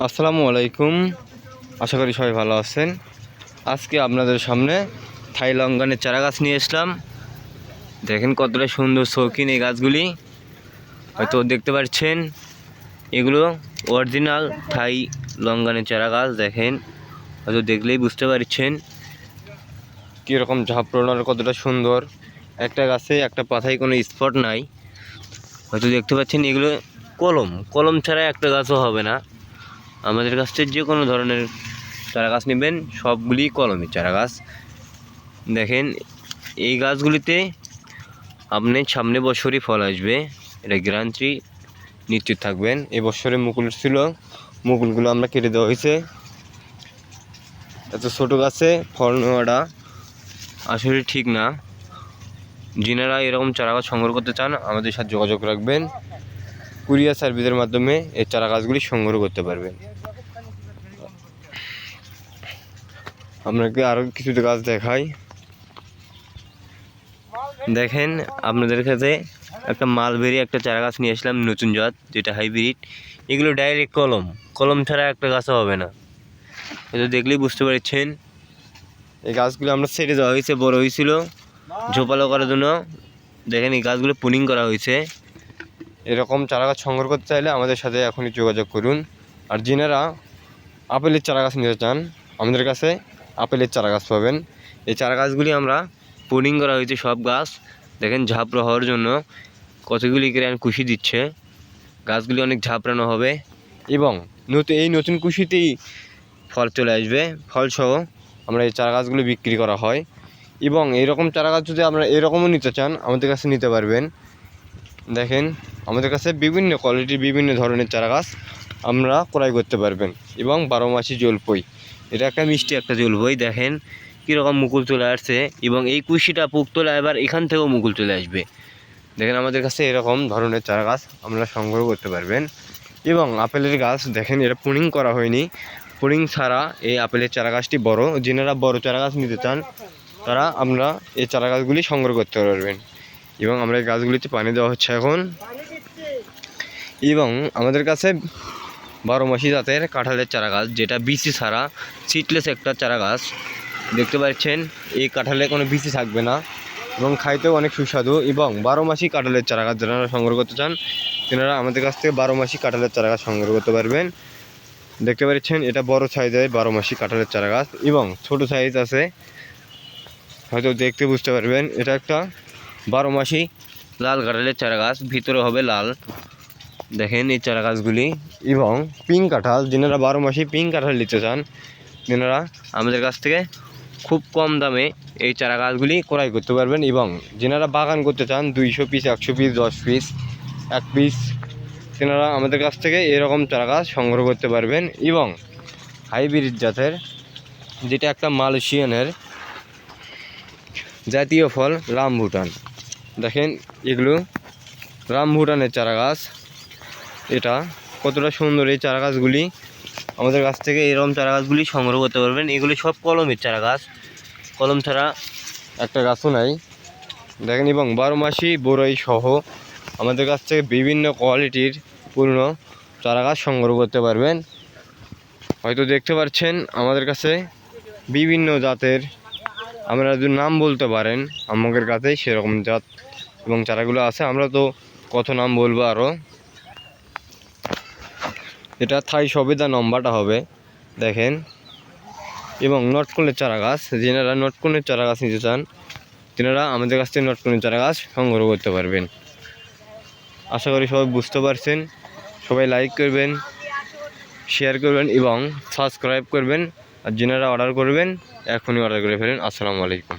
আসসালামু আলাইকুম। আশা করি সবাই ভালো আছেন। আজকে আপনাদের সামনে থাই লঙ্গানের চারা গাছ নিয়ে আসলাম। দেখেন কতটা সুন্দর শৌখিন এই গাছগুলি, হয়তো দেখতে পাচ্ছেন। এগুলো অরিজিনাল থাই লঙ্গানের চারা গাছ। দেখেন, হয়তো দেখলেই বুঝতে পারছেন কীরকম ঝাপড়ানোর কতটা সুন্দর। একটা গাছে একটা পাতায় কোনো স্পট নাই, হয়তো দেখতে পাচ্ছেন। এগুলো কলম ছাড়া একটা গাছও হবে না। আমাদের কাছ থেকে যে কোনো ধরনের চারা গাছ নেবেন, সবগুলি কলমি চারা গাছ। দেখেন, এই গাছগুলিতে আপনি সামনে বছরই ফল আসবে, এটা গ্যারান্টি নিশ্চিত থাকবেন। এই বছরে মুকুল ছিল, মুকুলগুলো আমরা কেটে দেওয়া হয়েছে। এত ছোটো গাছে ফল নেওয়াটা আসলে ঠিক না। যিনারা এরকম চারা গাছ সংগ্রহ করতে চান, আমাদের সাথে যোগাযোগ রাখবেন। কুরিয়ার সার্ভিসের মাধ্যমে এই চারা গাছগুলি সংগ্রহ করতে পারবেন। আপনাকে আরও কিছু গাছ দেখাই। দেখেন, আপনাদের কাছে একটা মালবেরি একটা চারা গাছ নিয়ে আসলাম, নতুন জাত, যেটা হাইব্রিড। এগুলো ডাইরেক্ট কলম ছাড়া একটা গাছও হবে না, এটা দেখলেই বুঝতে পারছেন। এই গাছগুলো আমরা ছেড়ে দেওয়া হয়েছে, বড় হয়েছিল ঝোপালো করার জন্য। দেখেন, এই গাছগুলো পুনিং করা হয়েছে। এরকম চারা গাছ সংগ্রহ করতে চাইলে আমাদের সাথে এখনই যোগাযোগ করুন। আর যিনারা আপেলের চারা গাছ নিতে চান, আমাদের কাছে আপেলের চারা গাছ পাবেন। এই চারা গাছগুলি আমরা পুনিং করা হয়েছে সব গাছ। দেখেন, ঝাপড়া হওয়ার জন্য কতগুলি করে কুশি দিচ্ছে। গাছগুলি অনেক ঝাপড়ানো হবে এবং নতুন কুশিতেই ফল চলে আসবে। ফলসহ আমরা এই চারা গাছগুলি বিক্রি করা হয়। এবং এইরকম চারা গাছ যদি আপনারা এরকমও নিতে চান, আমাদের কাছে নিতে পারবেন। দেখেন, আমাদের কাছে বিভিন্ন কোয়ালিটির বিভিন্ন ধরনের চারা গাছ আমরা ক্রয় করতে পারবেন। এবং 12 মাসি জলপই, এটা একটা মিষ্টি একটা জলপই। দেখেন কীরকম মুকুল চলে আসছে, এবং এই কুশিটা পুক তোলা এবার এখান থেকেও মুকুল চলে আসবে। দেখেন, আমাদের কাছে এরকম ধরনের চারা গাছ আপনারা সংগ্রহ করতে পারবেন। এবং আপেলের গাছ দেখেন, এটা পুনিং করা হয়নি। পুনিং ছাড়া এই আপেলের চারা গাছটি বড়। যিনারা বড় চারা গাছ নিতে চান, তারা আমরা এই চারা গাছগুলি সংগ্রহ করতে পারবেন। এবং আমরা এই গাছগুলিতে পানি দেওয়া হচ্ছে এখন। এবং আমাদের কাছে 12 মাসি জাতের কাঁঠালের চারা গাছ, যেটা বিচি ছাড়া সিডলেস একটা চারা গাছ। দেখতে পাচ্ছেন, এই কাঁঠালে কোনো বিচি থাকবে না এবং খাইতেও অনেক সুস্বাদু। এবং 12 মাসি কাঁঠালের চারা গাছ যারা সংগ্রহ করতে চান, তেনারা আমাদের কাছ থেকে 12 মাসি কাঁঠালের চারা গাছ সংগ্রহ করতে পারবেন। দেখতে পাচ্ছেন, এটা বড় সাইজের 12 মাসি কাঁঠালের চারা গাছ এবং ছোট সাইজ আছে, হয়তো দেখতে বুঝতে পারবেন। এটা একটা 12 মাসি লাল কাঁঠালের চারা গাছ, ভিতরে হবে লাল। দেখেন এই চারা গাছগুলি। এবং পিঙ্ক কাঁঠাল, যিনারা 12 মাসি পিঙ্ক কাঁঠাল নিতে চান, তেনারা আমাদের কাছ থেকে খুব কম দামে এই চারা গাছগুলি ক্রয় করতে পারবেন। এবং যিনারা বাগান করতে চান 200 পিস, 100 পিস, 10 পিস, 1 পিস, তেনারা আমাদের কাছ থেকে এরকম চারা গাছ সংগ্রহ করতে পারবেন। এবং হাইব্রিড জাতের, যেটা একটা মালয়েশিয়ানের জাতীয় ফল রামভুটান। দেখেন, এগুলো রামভুটানের চারা গাছ। এটা কতটা সুন্দর এই চারা গাছগুলি। আমাদের কাছ থেকে এরকম চারা গাছগুলি সংগ্রহ করতে পারবেন। এগুলি সব কলমের চারা গাছ, কলম ছাড়া একটা গাছও নাই। দেখেন, এবং 12 মাসি বড়ই সহ আমাদের কাছ থেকে বিভিন্ন কোয়ালিটির পুরনো চারা গাছ সংগ্রহ করতে পারবেন। হয়তো দেখতে পাচ্ছেন, আমাদের কাছে বিভিন্ন জাতের, আমরা যদি নাম বলতে পারেন, আমাদের কাছে সেরকম জাত এবং চারাগুলো আছে। আমরা তো কত নাম বলবো আরও। এটা থাই সবেদা নম্বরটা হবে, দেখেন। এবং নটকনের চারা গাছ, যেনারা নটকনের চারা গাছ নিতে চান, তেনারা আমাদের কাছ থেকে নটকনের চারা গাছ সংগ্রহ করতে পারবেন। আশা করি সবাই বুঝতে পারছেন। সবাই লাইক করবেন, শেয়ার করবেন এবং সাবস্ক্রাইব করবেন। আর যেনারা অর্ডার করবেন, এখনই অর্ডার করে ফেলেন। আসসালামু আলাইকুম।